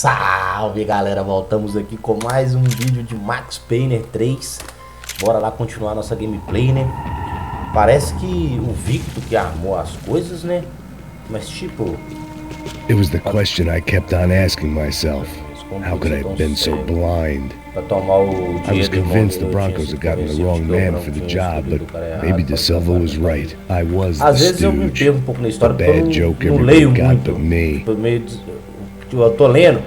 Salve galera, voltamos aqui com mais um vídeo de Max Payne 3. Bora lá continuar nossa gameplay, né? Parece que o Victor que armou as coisas, né? Mas tipo... It was the question I kept on asking myself. How could I have been so blind? I was convinced the Broncos had gotten the wrong man for the job, but maybe De Silva was right. I was the stooge. The bad joke everybody got but me. Eu tô lendo,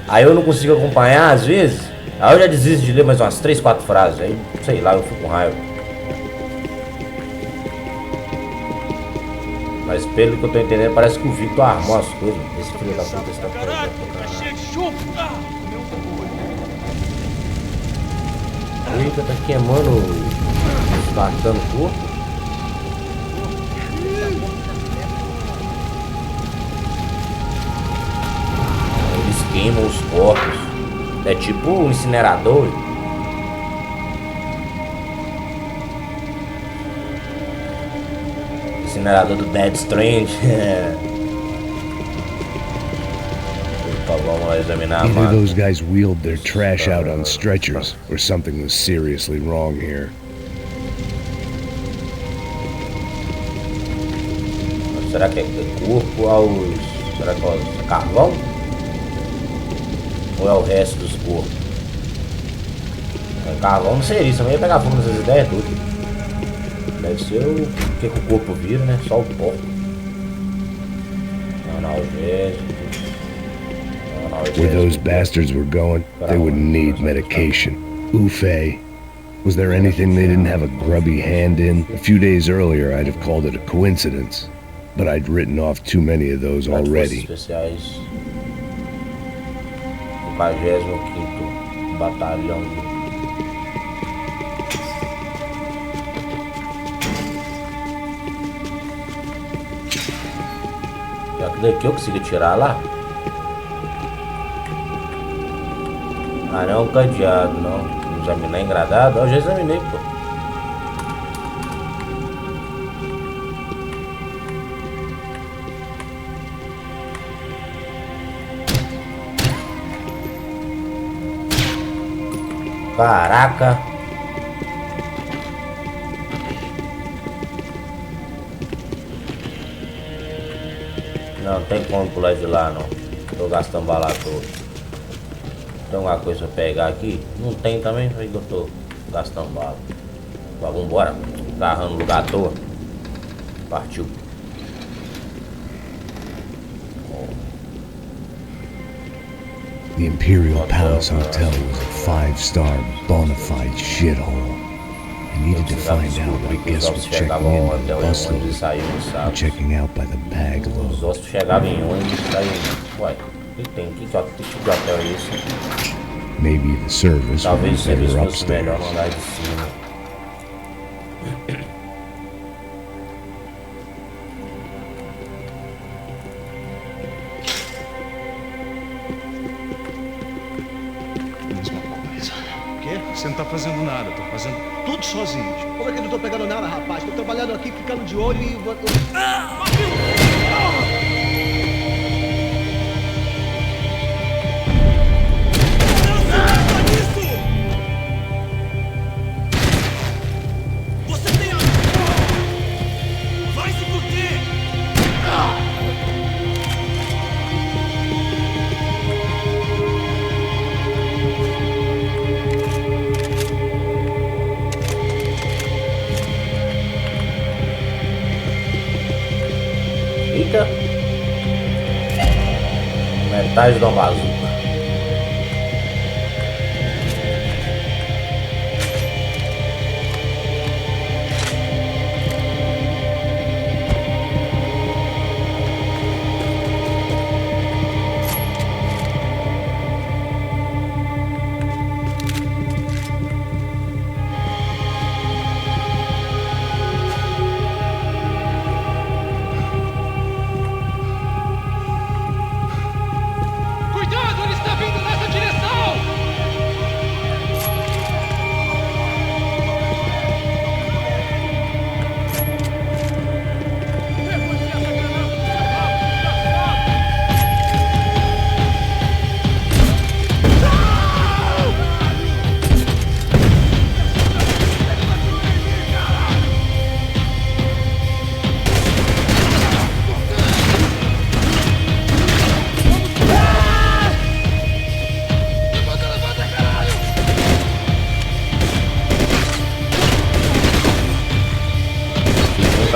aí eu não consigo acompanhar às vezes. Aí eu já desisto de ler mais umas 3, 4 frases. Aí, sei lá, eu fico com raiva. Mas pelo que eu tô entendendo, parece que o Victor armou as coisas. Esse filho da puta está Caraca, tá cheio de chumbo. Eita, tá queimando, espartando o corpo. Eles queimam os corpos. É tipo um incinerador. Incinerador do Dead Strange. Vamos lá examinar. Either those guys wheeled their trash out on stretchers, or something was seriously wrong here. Será que é corpo aos... Será que é carvão? Ou é o resto dos corpos? Carvão não seria, isso não ia pegar fogo nessas ideias tudo. Deve ser o que o corpo vira, né? Só o pó. Analgésicos. Where those bastards were going, they wouldn't need medication. UFE. Was there anything they didn't have a grubby hand in? A few days earlier, I'd have called it a coincidence. But I'd written off too many of those already. Especiais. 25º Batalhão. Já que daqui eu consigo tirar lá? Ah, não é um cadeado, não. Examinar engradado? Eu já examinei, pô. Caraca. Não tem como pular de lá, não. Tô gastando bala todo. Tem alguma coisa pra pegar aqui? Não tem também, aí eu tô gastando bala. Vamos embora, agarrando no lugar à toa. Partiu. The Imperial Palace Hotel was a 5-star bona fide shithole. I needed to find out what guests was checking in by the busload and checking out by the bag Os load. hóspedes chegavam em ônibus e saíam. Ué, o que tem? Que tipo de hotel é isso? Maybe the service would be Talvez o serviço better fosse melhor upstairs. no andar de cima. Mesma coisa. O quê? Você não tá fazendo nada, tô fazendo tudo sozinho. Como é que eu não tô pegando nada, rapaz? Tô trabalhando aqui, ficando de olho e... Você tem a... Vai se fuder! Eita! Metade de uma bazuca. Cuidado, eles estão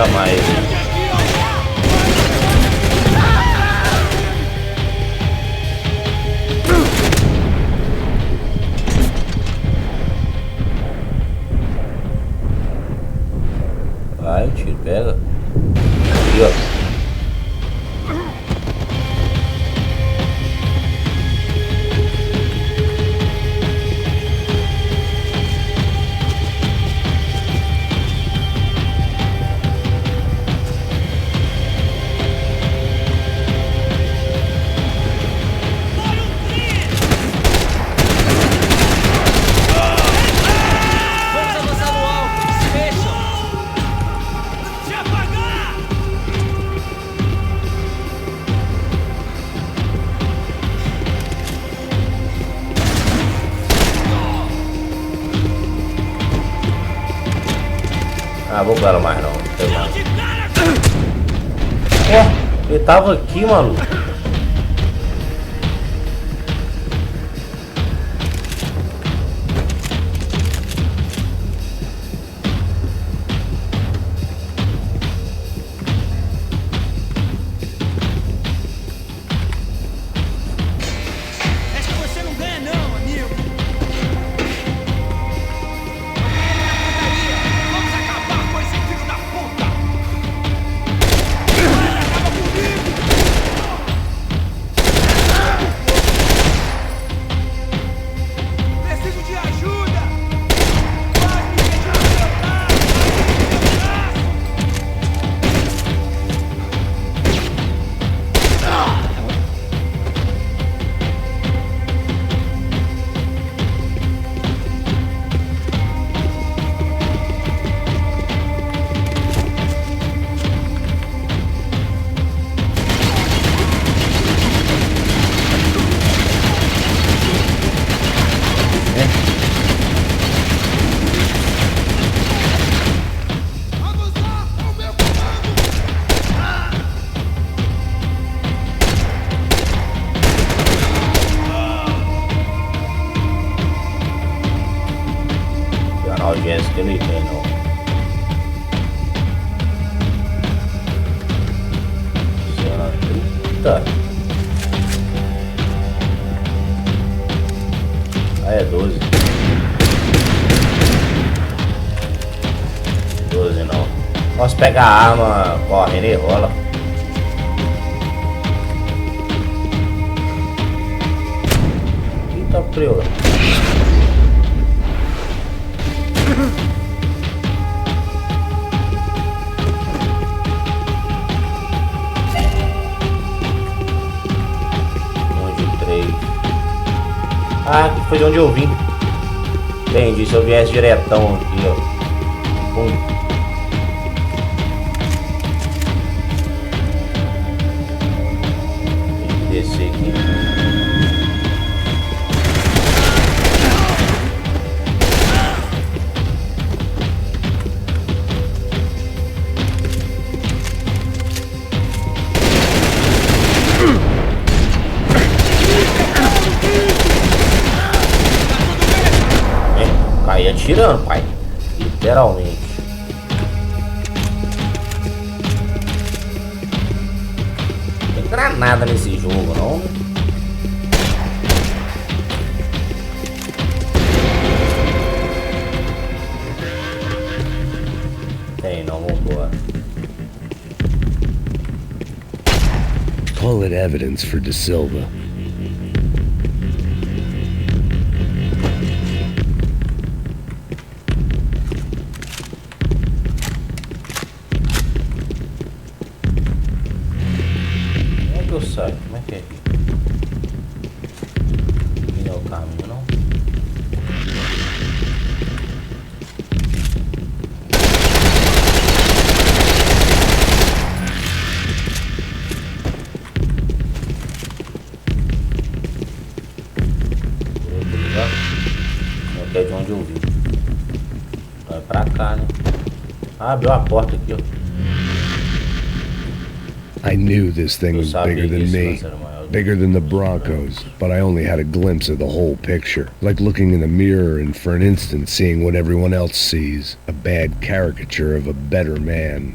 nunca mais. Vai, o tiro pega. Aqui, ó. Ah, vou com ela mais não. Ó, ele tava aqui, maluco. Analgésico ele tem, não. Eita. Ah, é 12. 12 não. Posso pegar a arma correndo e rola. Eita, preula. Ah, que foi de onde eu vim. Entendi, se eu viesse diretão aqui, ó. Pum. Tem que descer aqui. Caí atirando, pai. Literalmente. Não tem granada nesse jogo, não. Tem, não, vambora. Call it evidence for De Silva. Eu saio, como é que é aqui? Não é o caminho, não? Não é de onde eu vim. Então é pra cá, né? Ah, abriu a porta aqui, ó. I knew this thing was bigger than me, bigger than the Broncos, but I only had a glimpse of the whole picture, like looking in the mirror and for an instant seeing what everyone else sees, a bad caricature of a better man.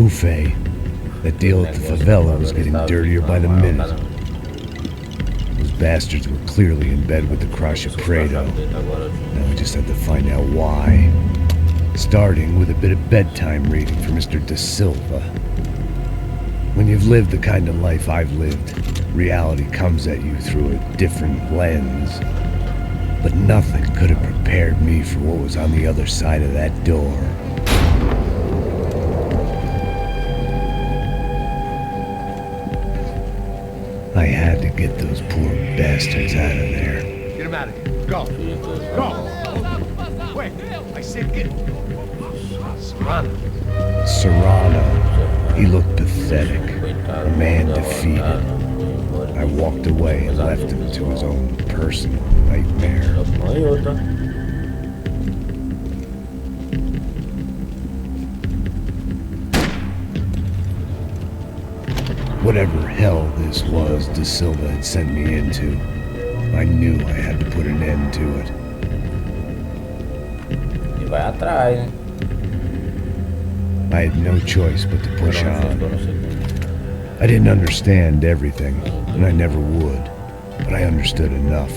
UFE. That deal at the favela was getting dirtier by the minute. Those bastards were clearly in bed with the Crush of Prado. Now we just had to find out why. Starting with a bit of bedtime reading for Mr. Da Silva. When you've lived the kind of life I've lived, reality comes at you through a different lens. But nothing could have prepared me for what was on the other side of that door. I had to get those poor bastards out of there. Get him out of here. Go. Go. Wait. I said get. Serrano. Serrano. He looked pathetic. A man defeated. I walked away and left him to his own personal nightmare. Whatever hell this was Da Silva had sent me into, I knew I had to put an end to it. E vai atrás, hein? I had no choice but to push on. I didn't understand everything, and I never would, but I understood enough.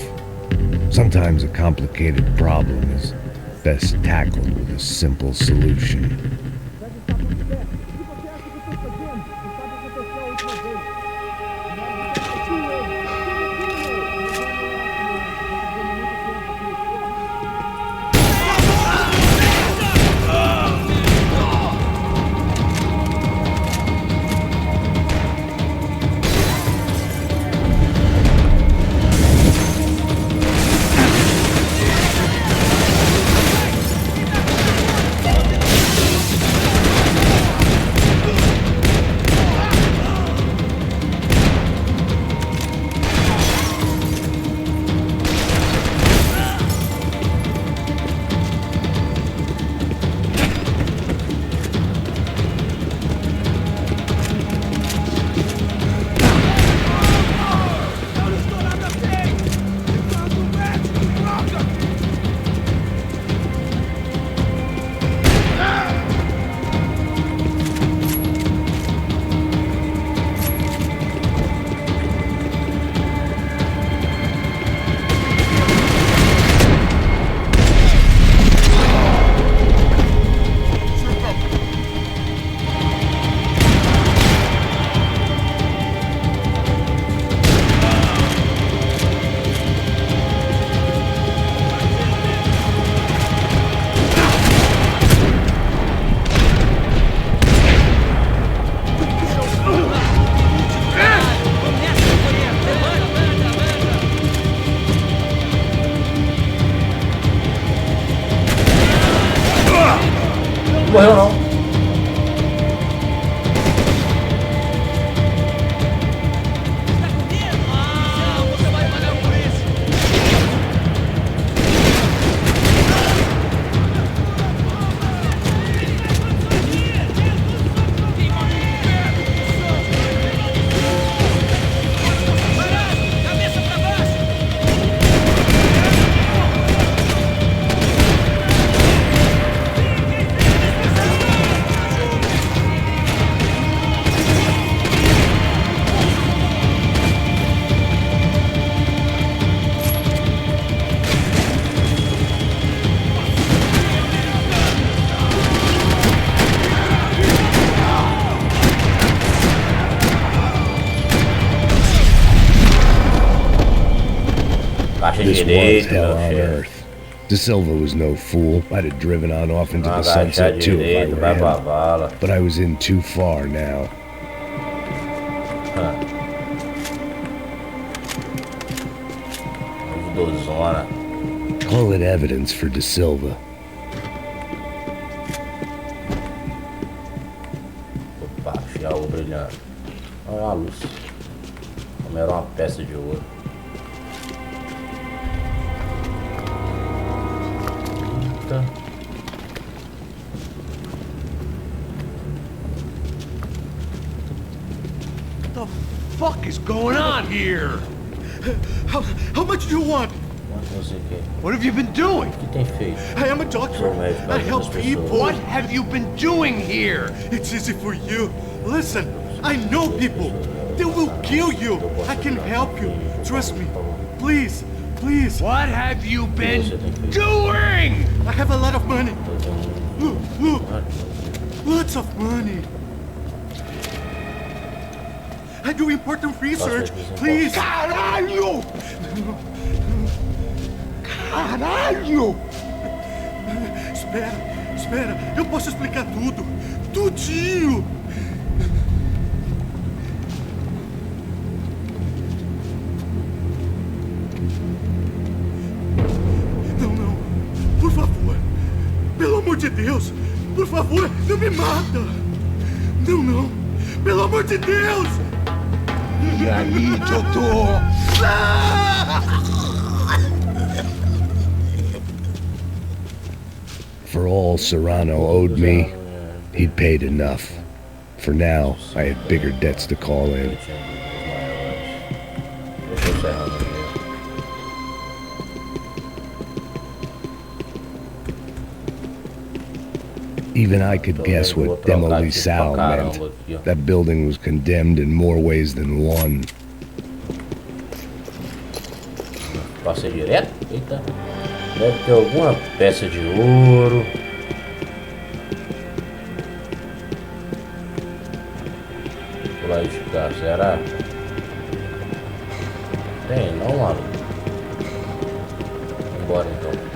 Sometimes a complicated problem is best tackled with a simple solution. Morreu não. This was hell on earth. Da Silva was no fool. I'd have driven on off into the sunset too if I were him. But I was in too far now. Call it evidence for Da Silva. Opa, achei algo brilhante. Olha uma luz. Como era uma peça de ouro. What the fuck is going on here? How much do you want? What have you been doing? O que tem feito? I am a doctor. I help people. What have you been doing here? It's easy for you. Listen, I know people. They will kill you. I can help you. Trust me. Please, please. What have you been doing? I have a lot of money. Look, look. Lots of money. I do important research. Please. Caralho! Caralho! Espera. Eu posso explicar tudo. Tudinho. Não. Por favor. Pelo amor de Deus. Por favor, não me mata. Não. Pelo amor de Deus. E aí, doutor? For all Serrano owed me, he'd paid enough. For now, I had bigger debts to call in. Even I could guess what demolição meant. That building was condemned in more ways than one. Passa direto? Eita. Deve ter alguma peça de ouro. Vou lá de cá, será? Tem, não, maluco. Vambora então.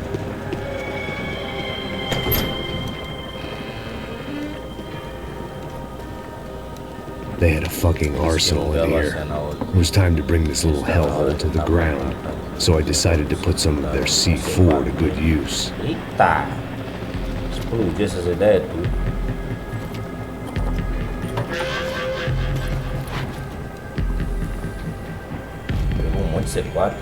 They had a fucking arsenal in here. It was time to bring this little hellhole to the ground, so I decided to put some of their C4 to good use. Eita! Explodir essas ideias tudo. Pegou um monte de C4.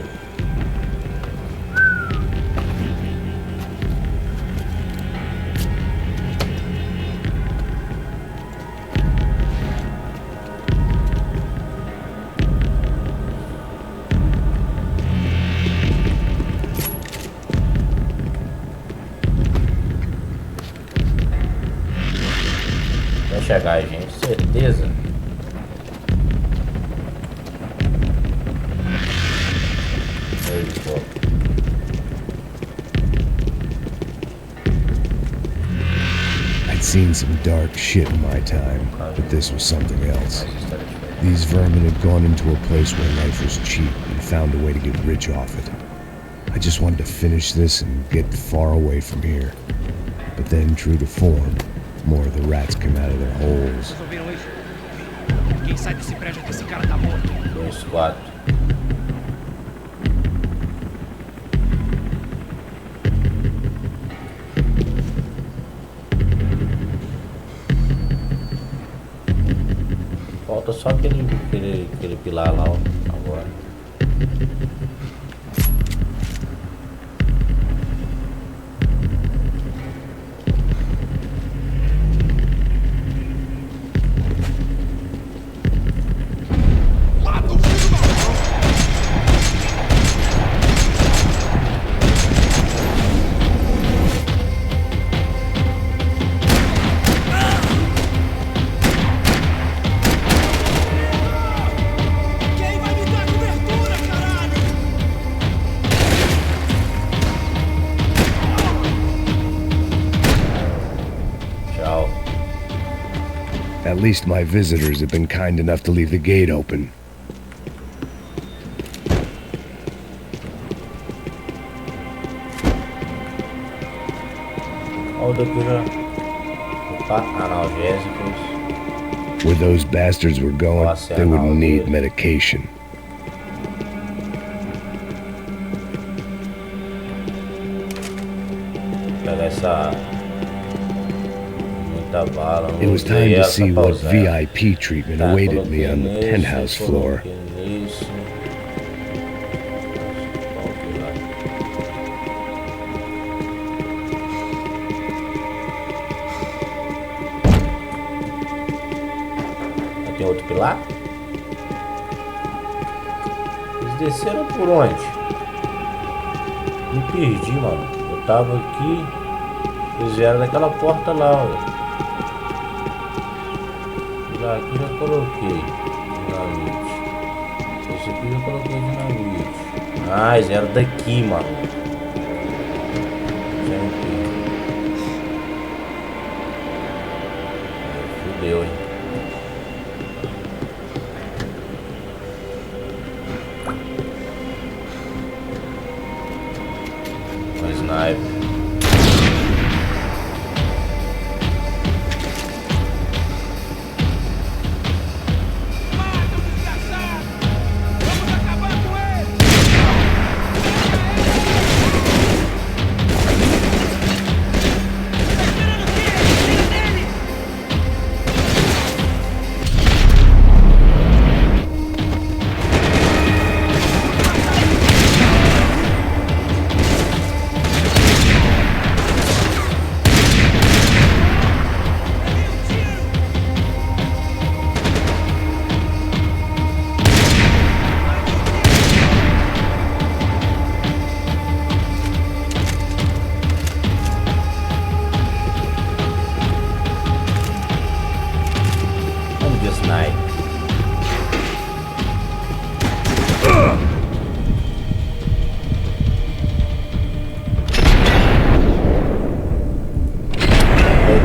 Chegar, gente, certeza. I'd seen some dark shit in my time, but this was something else. These vermin had gone into a place where life was cheap and found a way to get rich off it. I just wanted to finish this and get far away from here. But then, true to form, more of the rats came out of their holes. Quem sai desse prédio que esse cara tá morto? 2, 4. Falta só aquele pilar lá, ó, agora. At least my visitors have been kind enough to leave the gate open. Analgésicos. Where those bastards were going, they wouldn't need medication. It was time to see what VIP treatment awaited me on the penthouse floor. Tem outro pilar? Eles desceram por onde? Me perdi, mano. Eu tava aqui. Eles vieram daquela porta lá, ó. Aqui já coloquei dinamite. Esse aqui já coloquei dinamite. Ah, eles vieram daqui, mano. Fudeu, hein? Um sniper.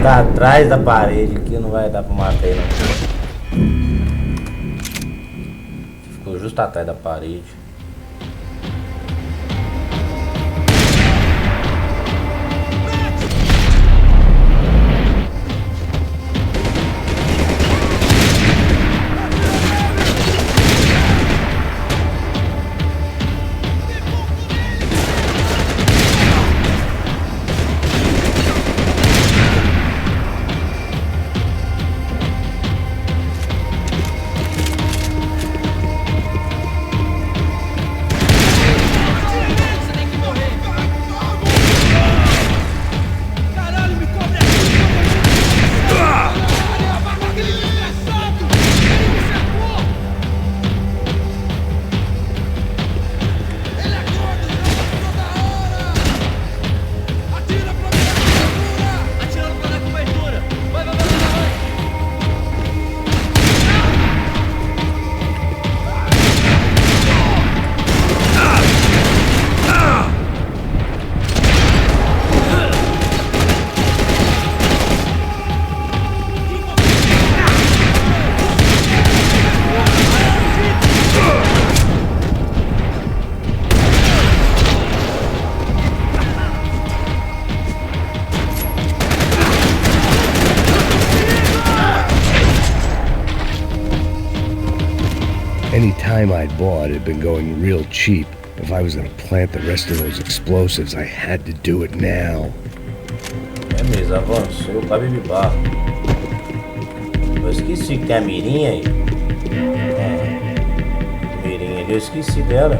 Tá atrás da parede que não vai dar pra matar ele, não. Ficou justo atrás da parede. Any time I'd bought had been going real cheap. If I was gonna plant the rest of those explosives, I had to do it now. É mesmo, avançou pra beber barro. Eu esqueci que tem a mirinha aí. Mirinha ali, eu esqueci dela.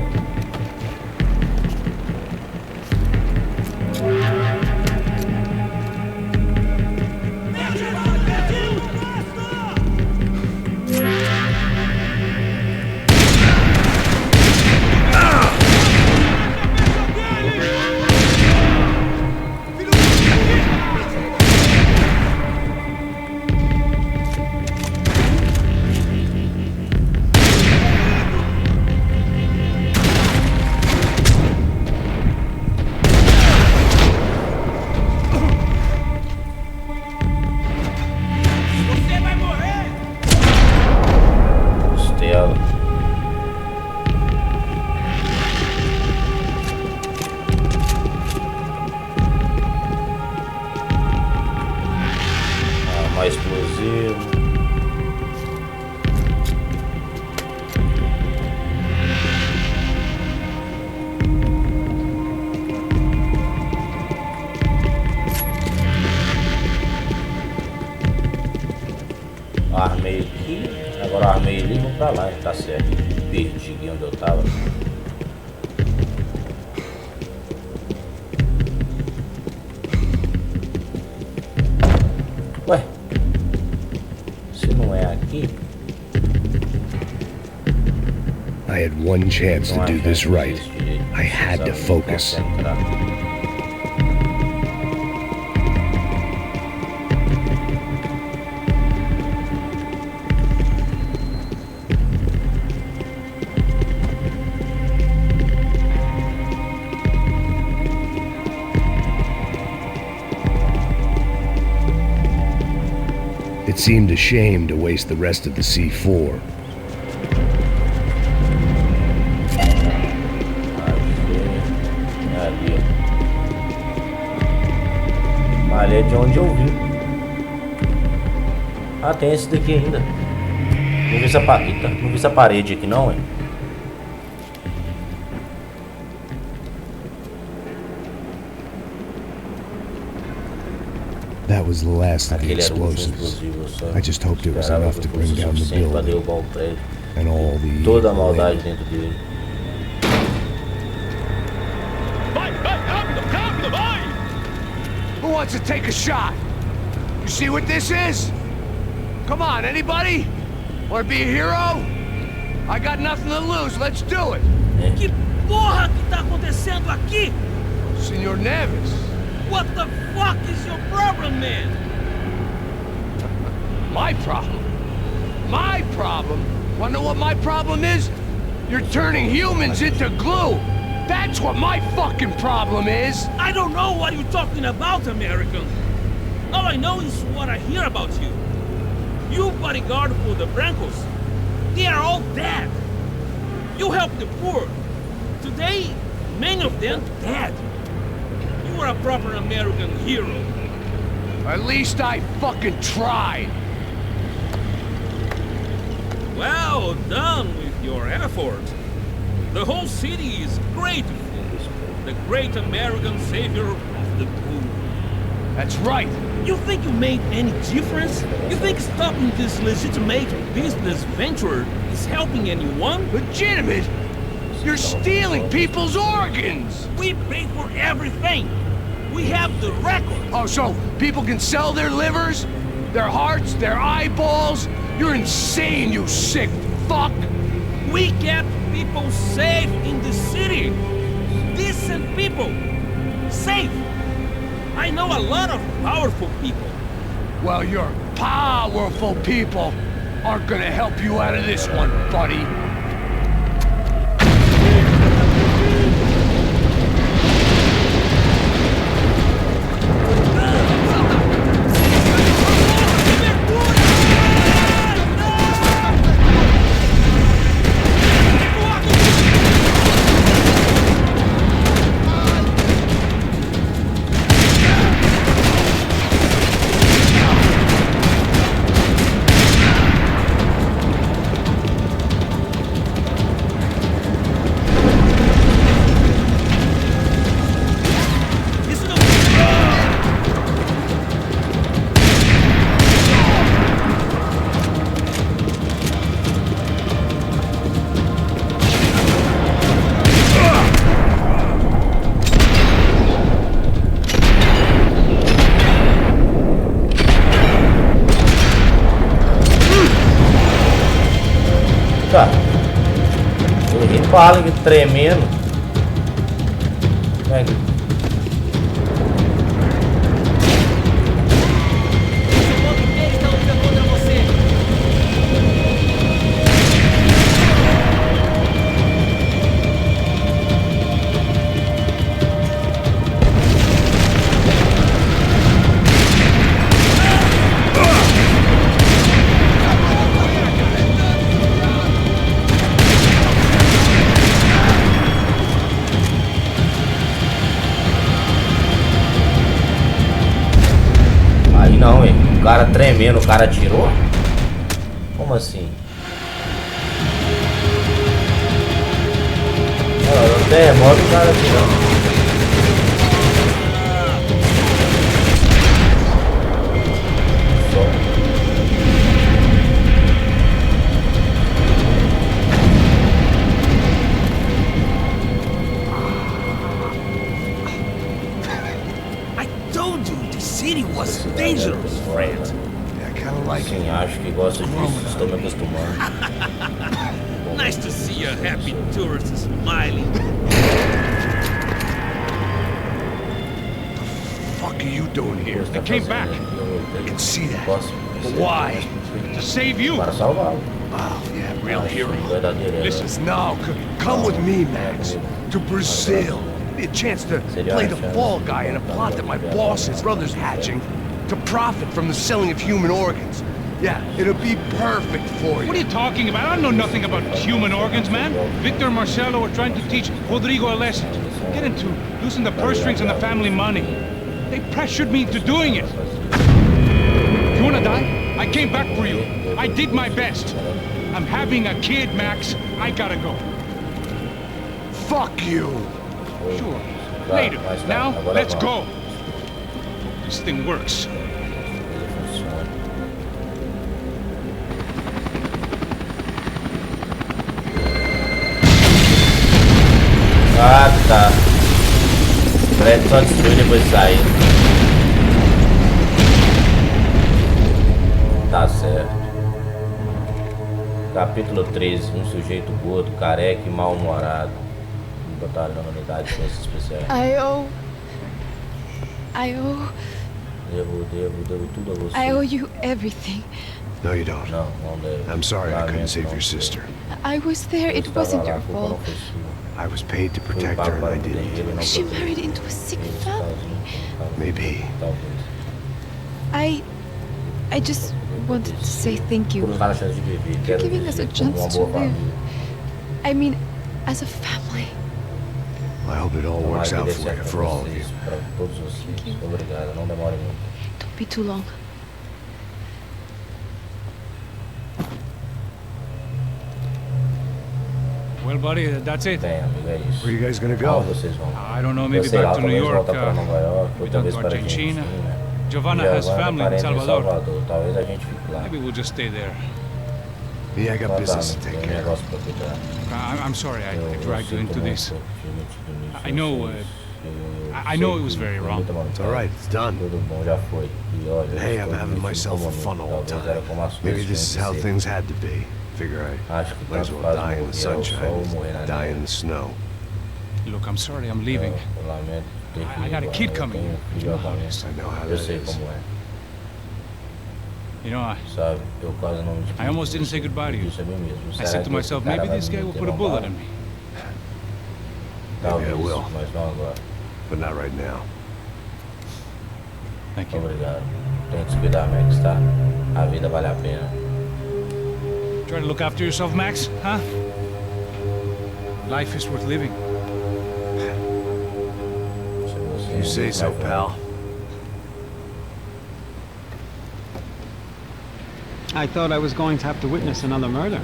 Mais explosivo. Armei aqui, agora armei ali e vou pra lá, tá certo. Perdi aqui onde eu tava. Ué, se não é aqui. I had one chance to do this right. I had to focus. It seemed a shame to waste the rest of the C4. Ali é de onde eu vim. Ah, tem esse daqui ainda. Não vi essa parede aqui não, hein? That was the last of the explosives. I just hoped it was enough to bring down the building and all the toda a maldade dentro dele. Who wants to take a shot? You see what this is? Come on, anybody? Want to be a hero? I got nothing to lose. Let's do it. Que porra que tá acontecendo aqui? Senor Neves. What the fuck is your problem, man? My problem? My problem? Wanna know what my problem is? You're turning humans into glue. That's what my fucking problem is. I don't know what you're talking about, American. All I know is what I hear about you. You bodyguard for the Brancos. They are all dead. You help the poor. Today, many of them dead. You are a proper American hero. At least I fucking tried. Well done with your effort. The whole city is grateful. The great American savior of the poor. That's right. You think you made any difference? You think stopping this legitimate business venture is helping anyone? Legitimate? You're stealing people's organs! We pay for everything! We have the record! Oh, so people can sell their livers? Their hearts? Their eyeballs? You're insane, you sick fuck! We kept people safe in the city! Decent people! Safe! I know a lot of powerful people. Well, your powerful people aren't gonna help you out of this one, buddy. Fala que tremendo. Não, hein? O cara tremendo, o cara atirou? Como assim? Olha, o terremoto, o cara atirou. Dangerous, friend. Yeah, I kind of like Sim, acho que gosto disso, estou me acostumando. Nice to see a happy tourist smiling. doing here? I came back. I can see that. But why? To save you. Para salvá-lo. Oh, yeah, real hero. Verdadeiro. Listen, now, come with me, Max. To Brazil. Be a chance to play the fall guy in a plot that my boss's brother's hatching to profit from the selling of human organs. Yeah, it'll be perfect for you. What are you talking about? I know nothing about human organs, man. Victor and Marcelo are trying to teach Rodrigo a lesson. Get into losing the purse strings and the family money. They pressured me into doing it. You wanna die? I came back for you. I did my best. I'm having a kid, Max. I gotta go. Fuck you. Sure. Later. Now, let's go. This thing works. Ah, tá. Parece só destruir e depois sair. Tá certo. Capítulo 13. Um sujeito gordo, careca e mal-humorado. Botaram na unidade de ciências especiais. Devo tudo a você. I owe you everything. No, you don't. Não, não devo. I'm sorry I couldn't save your sister. I was there. It wasn't your fault. I was paid to protect her and I didn't. She married into a sick family. Maybe. I just wanted to say thank you for giving us a chance to live. I mean, as a family. I hope it all works out for you, for all of you. Thank you. Don't be too long. Well, buddy, that's it. Where are you guys gonna go? I don't know, maybe back to New York, maybe down to Argentina. Giovanna has family in Salvador. Maybe we'll just stay there. Yeah, I got business to take care of. I'm sorry I dragged you into this. I know it was very wrong. It's alright, it's done. Hey, I'm having myself fun all the time. Maybe this is how things had to be. Figure I might as well die in the sunshine as die in the snow. Look, I'm sorry I'm leaving. I got a kid coming here. You know how it is. I know how that is. You know, I almost didn't say goodbye to you. I said to myself, maybe this guy will put a bullet in me. Maybe I will. But not right now. Thank you. Tem que se cuidar, Max, tá? A vida vale a pena. Try to look after yourself, Max, huh? Life is worth living. You say so, pal. I thought I was going to have to witness another murder.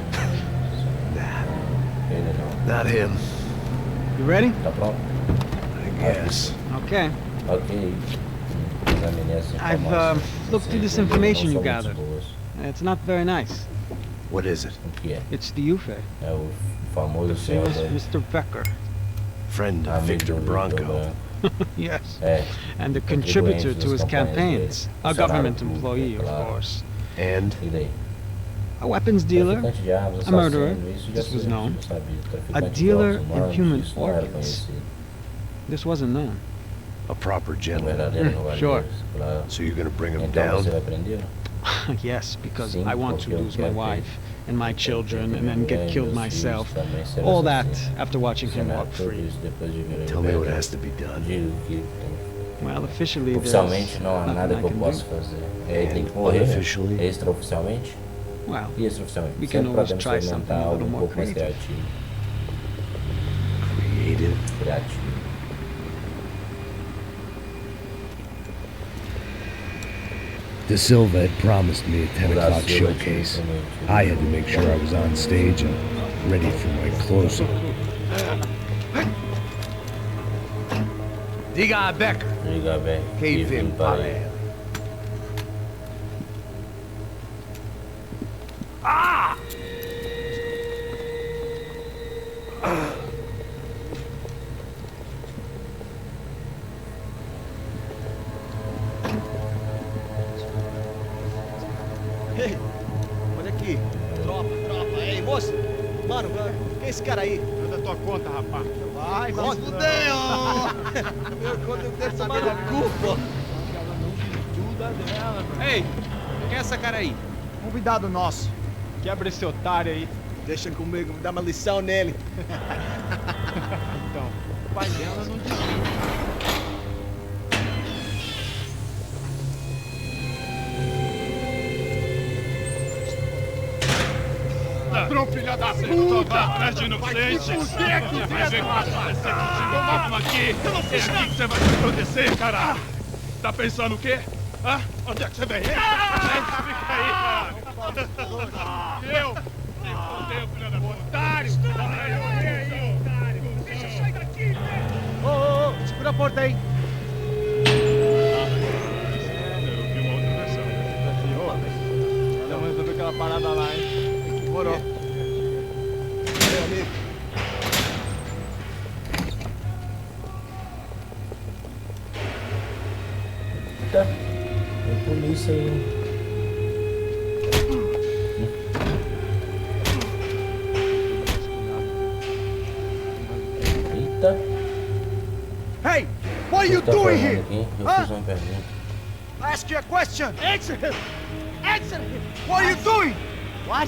Nah. Not him. You ready? Tá pronto? I guess. Okay. Ok. I've looked through this information you gathered. It's not very nice. What is it? It's the UFE. É o famoso famous Mr. Becker. Friend of Victor Branco. Yes. And a contributor to his campaigns. A government employee, of course. And? A weapons dealer. A murderer. This was known. A dealer in human organs. This wasn't known. A proper gentleman. Sure. So you're gonna bring him down? Yes, because I want to lose my wife and my children and then get killed myself. All that after watching him walk free. Tell me what has to be done. Well, officially, there's nothing I can do. Unofficially? Extraoficialmente? Well, E extraoficialmente? we can always try something a little more creative. Criativo. De Silva had promised me a 10 o'clock showcase. I had to make sure I was on stage and ready for my close-up. Diga Becker. Diga bem. Que vem para Ah! Ei, olha aqui. Tropa. Ei, moço. Mano, quem é esse cara aí? É da tua conta, rapaz. Vai, fudeu! Meu conta deve saber da culpa. Ei, quem é essa cara aí? Convidado nosso. Quebra esse otário aí. Deixa comigo, vou dar uma lição nele. Então, o pai dela não desiste. Ladrão, filha da puta! Atrás de inocente! Vai ver quase você vamos aqui! É aqui que você vai se proteger, caralho! Tá pensando o quê? Hã? Onde é que você vem? Fica aí, caralho! Eu? Me fodeu, filha da puta! Otário! Otário! Deixa eu sair daqui, velho! Ô, segura a porta aí! Eu vi uma outra versão. Vamos resolver aquela parada lá, hein? Demorou. Meu amigo. Eita, tem polícia aí. Eita. Hey, what are you doing here? Eu fiz uma pergunta. I ask you a question. Answer him. Answer him. What are you doing? What?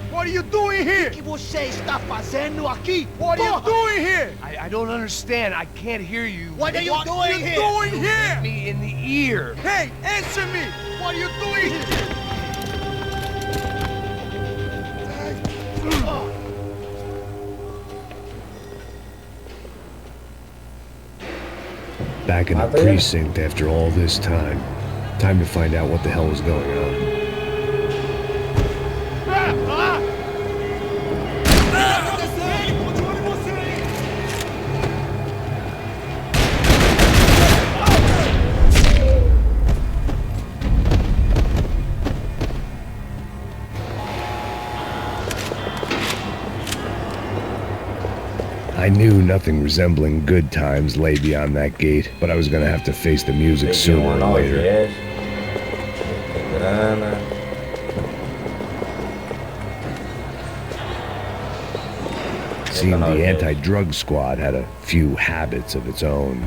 What are you doing here? O que você está fazendo aqui? What are you doing here? I don't understand. I can't hear you. What are you doing here? Me in the ear. Hey, answer me. What are you doing here? Back in the precinct after all this time. Time to find out what the hell was going on. I knew nothing resembling good times lay beyond that gate, but I was gonna have to face the music sooner or later. Seemed the anti-drug squad had a few habits of its own.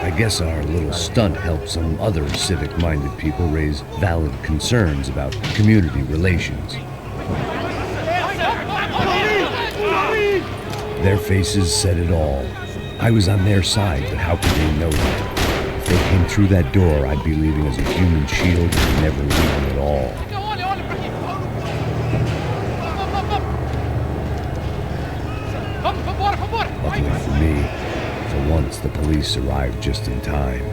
I guess our little stunt helped some other civic-minded people raise valid concerns about community relations. Their faces said it all. I was on their side, but how could they know that? If they came through that door, I'd be leaving as a human shield and never leaving at all. Luckily for me, for once the police arrived just in time.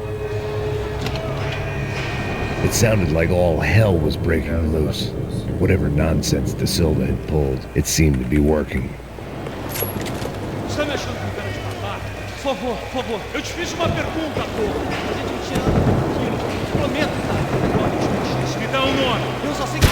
It sounded like all hell was breaking loose. Whatever nonsense Da Silva had pulled, it seemed to be working. Está me achando com cara de matar? Por favor, eu te fiz uma pergunta, porra. A gente não tinha nada daquilo. Prometo, cara. Olha, me dá um nome. Eu só sei que...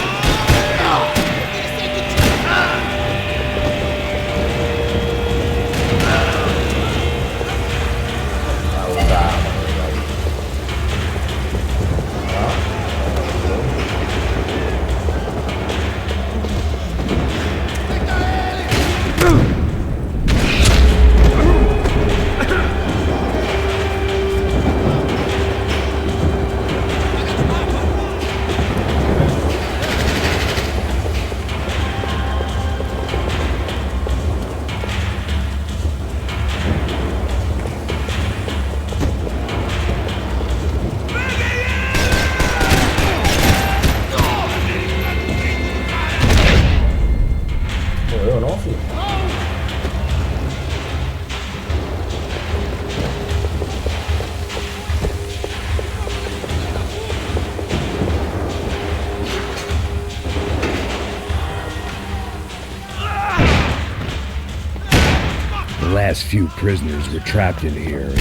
The last few prisoners were trapped in here, and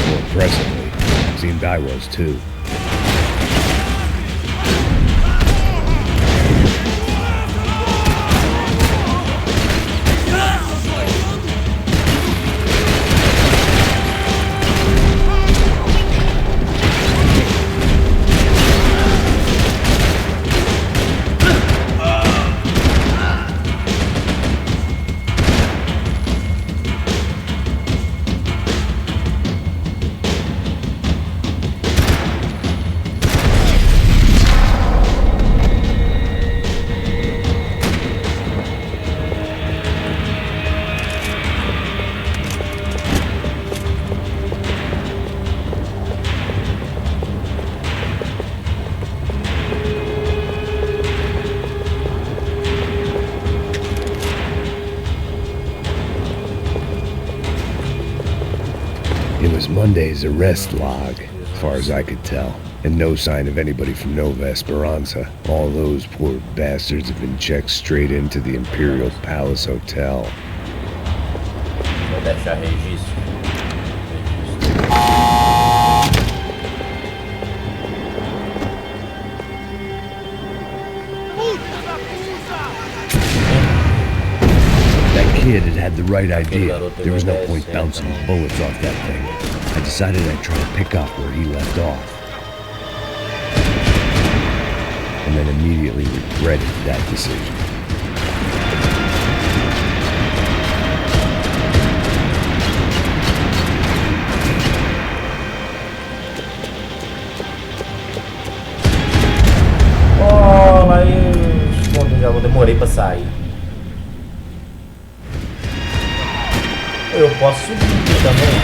more impressively, seemed I was too. It was Monday's arrest log, as far as I could tell, and no sign of anybody from Nova Esperanza. All those poor bastards have been checked straight into the Imperial Palace Hotel. Vou deixar registro. That kid had the right idea. There was no point bouncing bullets off that thing. I decided I'd try to pick up where he left off. And then immediately regretted that decision. Oh, aí já demorei pra sair. Eu posso subir aqui também.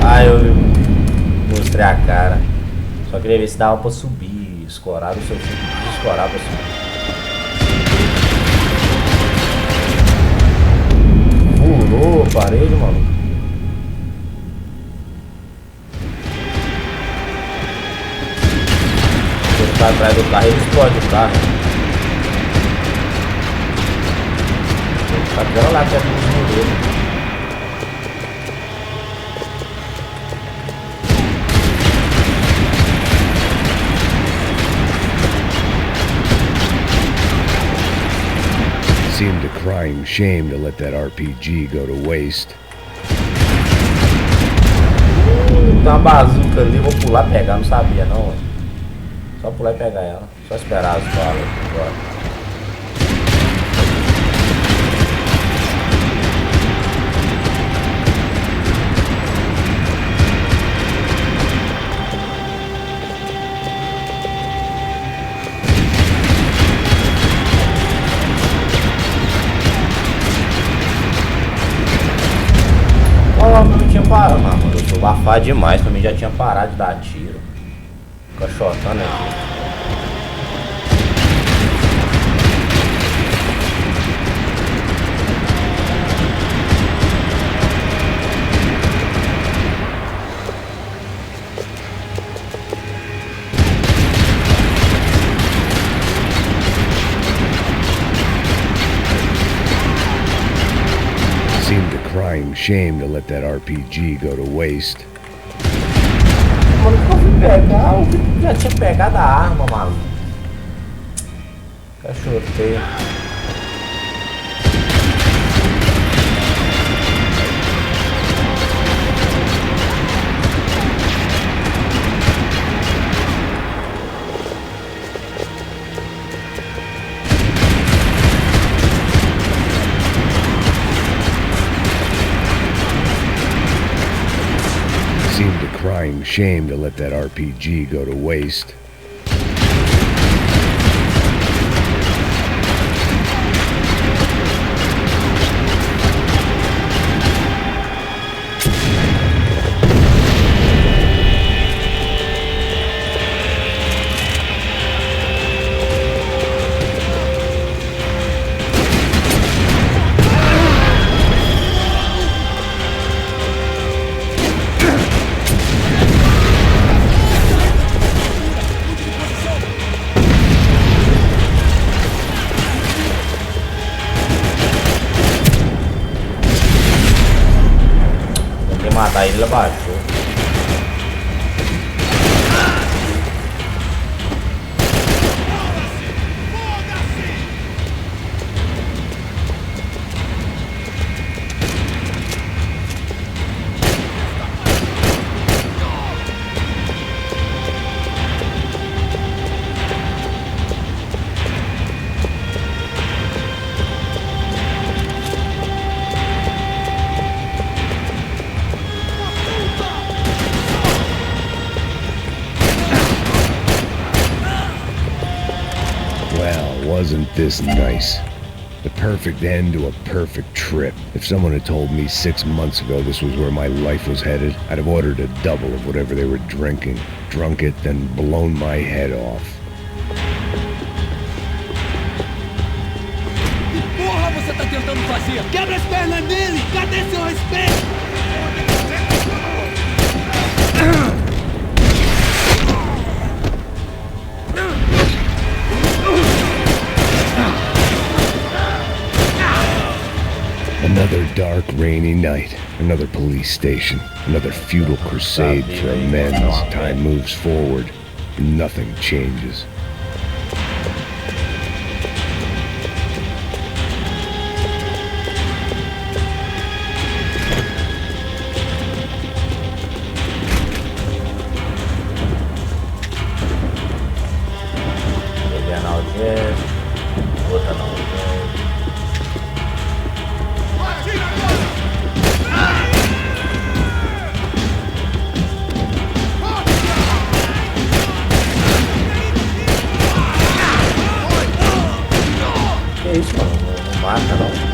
Ah, eu mostrei a cara. Só queria ver se dava pra subir. Escorado, se eu escorar pra subir. Furou o parede, mano. Se ele tá atrás do carro, ele explode o carro. Ele tá até lá perto do vizinho dele. Seemed a crying shame to let that RPG go to waste. Tem uma bazuca ali, vou pular e pegar, não sabia não, mano. Só pular e pegar ela, só esperar as balas agora. Mano, eu sou bafado demais, pra mim já tinha parado de dar tiro. Fica chotando aqui. Seemed a crying shame to let that RPG go to waste. Mano, que eu fui pegar? Eu já tinha pegado a arma, maluco. Cachoteio. Seemed a crying shame to let that RPG go to waste. Matar ele, abaixou. Wasn't this nice? The perfect end to a perfect trip. If someone had told me 6 months ago this was where my life was headed, I'd have ordered a double of whatever they were drinking, drunk it, then blown my head off. Que porra você tá tentando fazer? Quebra as pernas dele! Cadê seu respeito? Another dark, rainy night. Another police station. Another futile crusade for amends. Time moves forward. Nothing changes. Analgésicos, outra analgésico. Que isso, mano? Não mata, não.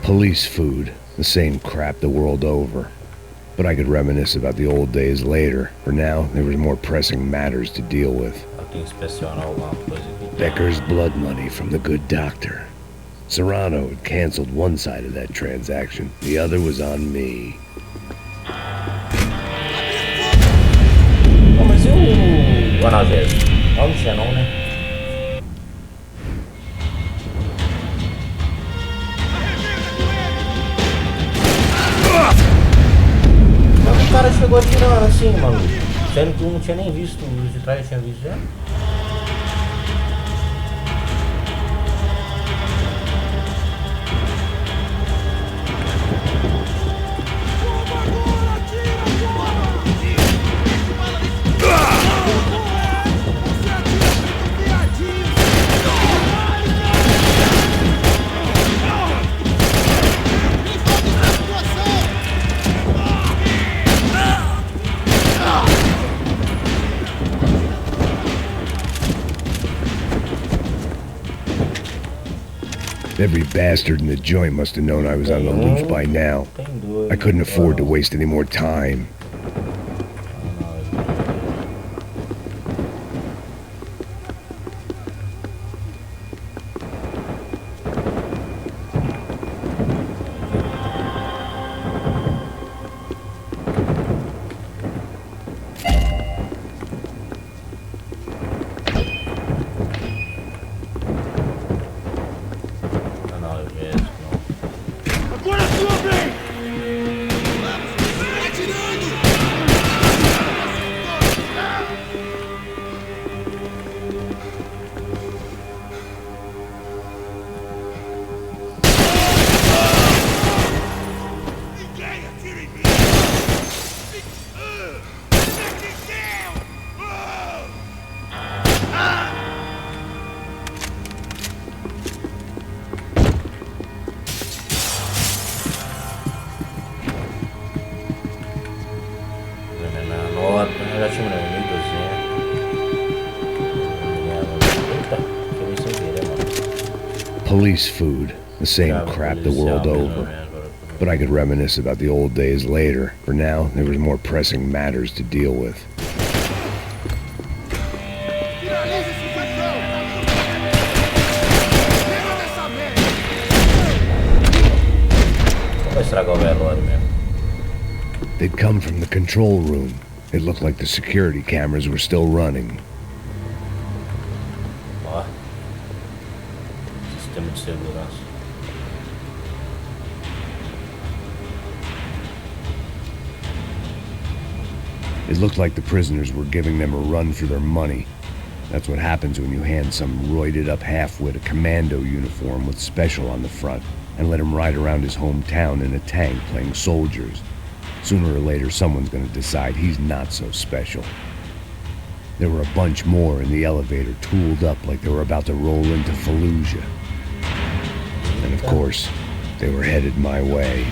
Police food, the same crap the world over. But I could reminisce about the old days later. For now, there was more pressing matters to deal with. Becker's blood money from the good doctor. Serrano had canceled one side of that transaction. The other was on me. Mas e o analgésico? Não tinha não, né? Mas o cara chegou atirando assim, mano. Sendo que eu não tinha nem visto os de trás, eu tinha visto já. Every bastard in the joint must have known I was on the loose by now. I couldn't afford to waste any more time. Police food, the same crap the world over. But I could reminisce about the old days later. For now, there was more pressing matters to deal with. They'd come from the control room. It looked like the security cameras were still running. Ó. Sistema de segurança. It looked like the prisoners were giving them a run for their money. That's what happens when you hand some roided-up half-wit a commando uniform with special on the front and let him ride around his hometown in a tank playing soldiers. Sooner or later, someone's gonna decide he's not so special. There were a bunch more in the elevator, tooled up like they were about to roll into Fallujah. And of course, they were headed my way.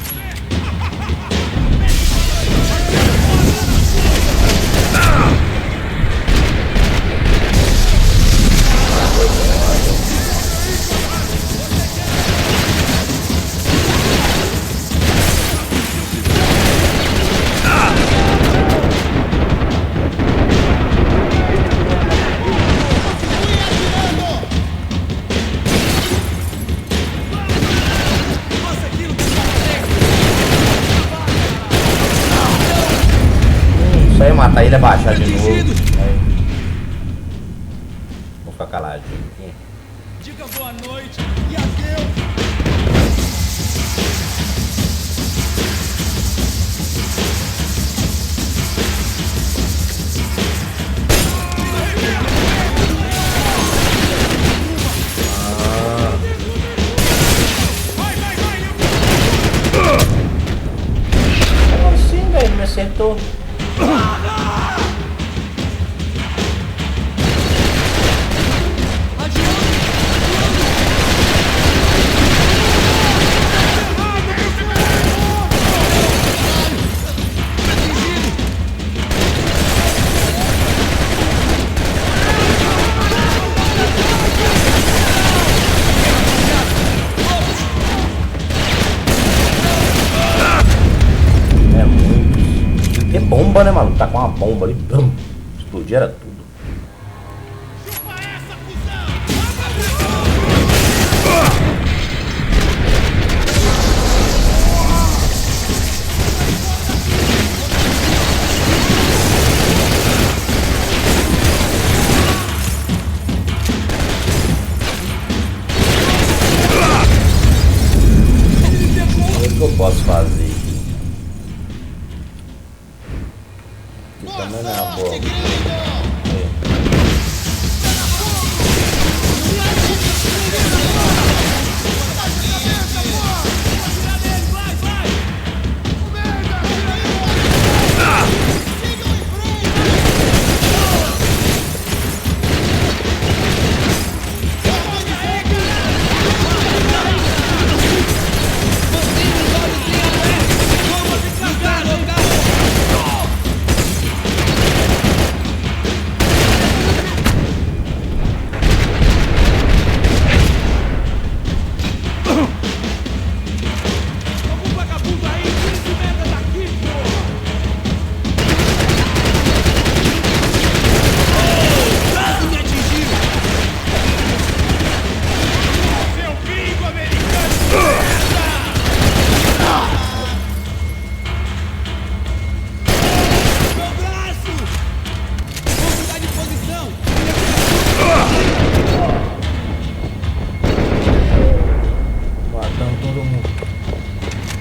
Só ia matar ele, abaixar de novo. Aí. Vou ficar caladinho aqui. Diga boa noite e adeus. Como assim, velho? Me acertou. Bomba, né, maluco? Tá com uma bomba ali. Explodir era tudo. O que eu posso fazer? Também não é uma boa.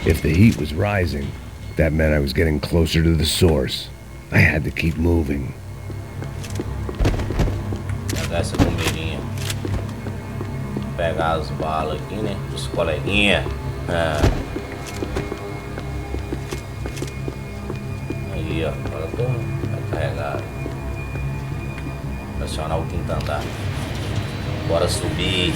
If the heat was rising, that meant I was getting closer to the source. I had to keep moving. Pegar essa bombeirinha. Pegar as balas aqui, né? Dos coleguinha. Aí, ó. Agora eu tô carregado. Pressionar o quinto andar. Bora subir.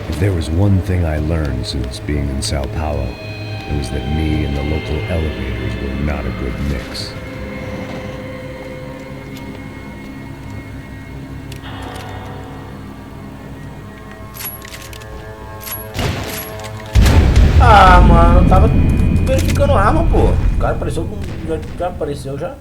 If there was one thing I learned since being in São Paulo, it was that me and the local elevators were not a good mix. Ah, mano, eu tava verificando arma, pô. O cara apareceu com... Já apareceu já.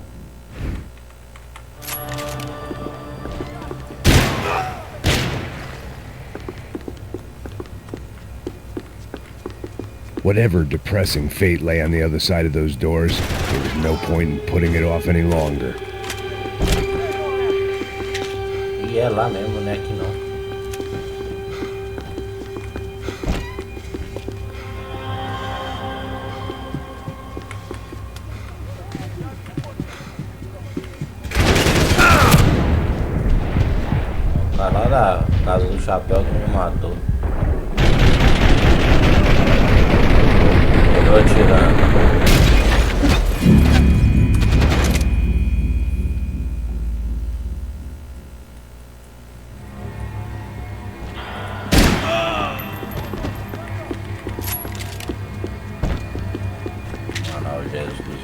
Whatever depressing fate lay on the other side of those doors, there was no point in putting it off any longer. E é lá mesmo, né? Que não. Tá lá da casa do chapéu que me matou. Eu tô atirando. Analgésicos.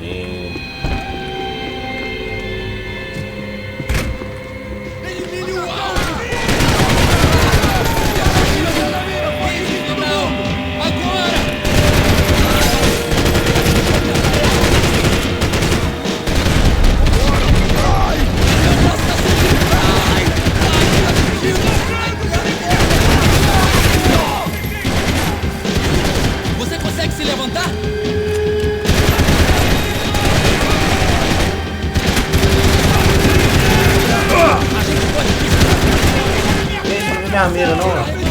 Você consegue se levantar? Minha mira não.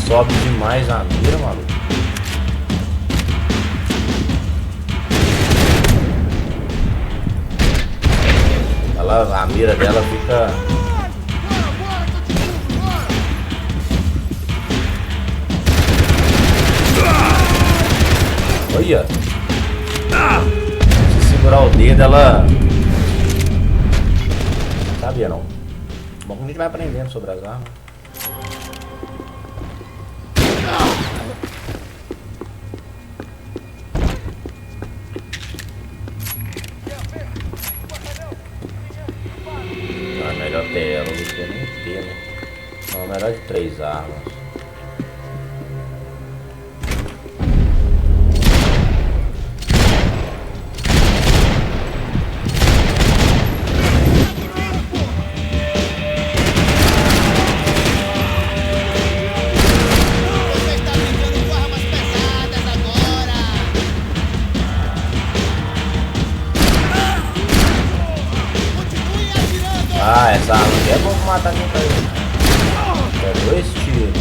Sobe demais a mira, maluco. Ela, a mira dela fica... Olha! Se segurar o dedo, ela... Sabia não. Bom que a gente vai aprendendo sobre as armas. Melhor ter ela do que nem ter, né? Não, melhor de 3 armas. Você está brincando com armas pesadas agora! Continue atirando! Ah, essa arma aqui é bom pra matar quem tá aí. É 2 tiros.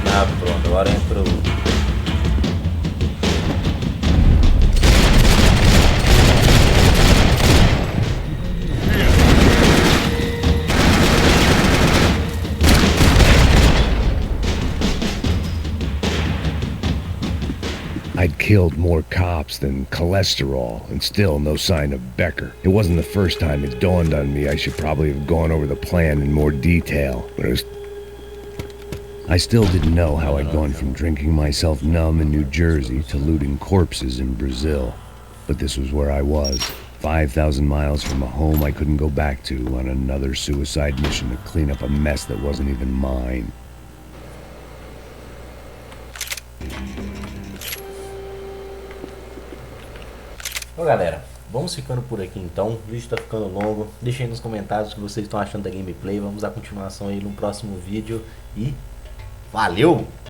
Ah, pronto, agora entrou. I'd killed more cops than cholesterol, and still no sign of Becker. It wasn't the first time it dawned on me I should probably have gone over the plan in more detail, but I still didn't know how I'd gone from drinking myself numb in New Jersey to looting corpses in Brazil. But this was where I was, 5,000 miles from a home I couldn't go back to, on another suicide mission to clean up a mess that wasn't even mine. Bom, galera, vamos ficando por aqui então. O vídeo tá ficando longo. Deixem aí nos comentários o que vocês estão achando da gameplay. Vamos dar continuação aí no próximo vídeo. E valeu!